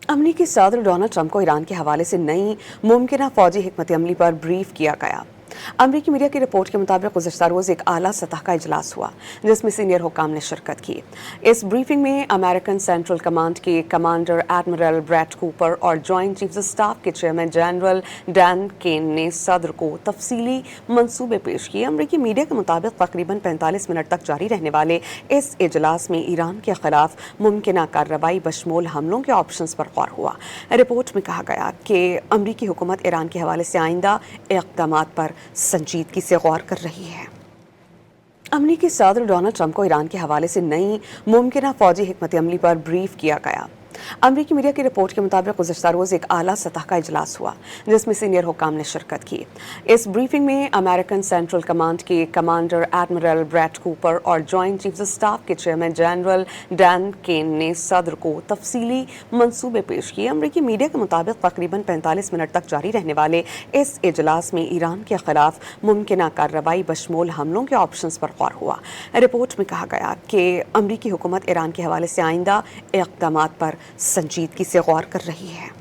امریکی صدر Donald Trump کو ایران کے حوالے سے نئی ممکنہ فوجی حکمت عملی پر بریف کیا گیا۔ امریکی میڈیا کی رپورٹ کے مطابق گزشتہ روز ایک اعلیٰ سطح کا اجلاس ہوا جس میں سینئر حکام نے شرکت کی۔ اس بریفنگ میں امریکن سینٹرل کمانڈ کے کمانڈر ایڈمرل بریٹ کوپر اور جوائنٹ چیفز اسٹاف کے چیئرمین جنرل ڈین کین نے صدر کو تفصیلی منصوبے پیش کیے۔ امریکی میڈیا کے مطابق تقریباً 45 منٹ تک جاری رہنے والے اس اجلاس میں ایران کے خلاف ممکنہ کارروائی بشمول حملوں کے آپشنز پر غور ہوا۔ رپورٹ میں کہا گیا کہ امریکی حکومت ایران کے حوالے سے آئندہ اقدامات پر سنجیدگی سے غور کر رہی ہے۔ امریکی صدر ڈونلڈ ٹرمپ کو ایران کے حوالے سے نئی ممکنہ فوجی حکمت عملی پر بریف کیا گیا۔ امریکی میڈیا کی رپورٹ کے مطابق گزشتہ روز ایک اعلیٰ سطح کا اجلاس ہوا جس میں سینئر حکام نے شرکت کی۔ اس بریفنگ میں امریکن سینٹرل کمانڈ کے کمانڈر ایڈمرل بریٹ کوپر اور جوائنٹ چیفز اسٹاف کے چیئرمین جنرل ڈین کین نے صدر کو تفصیلی منصوبے پیش کیے۔ امریکی میڈیا کے مطابق تقریباً 45 منٹ تک جاری رہنے والے اس اجلاس میں ایران کے خلاف ممکنہ کارروائی بشمول حملوں کے آپشنز پر غور ہوا۔ رپورٹ میں کہا گیا کہ امریکی حکومت ایران کے حوالے سے آئندہ اقدامات پر سنجیدگی سے غور کر رہی ہے۔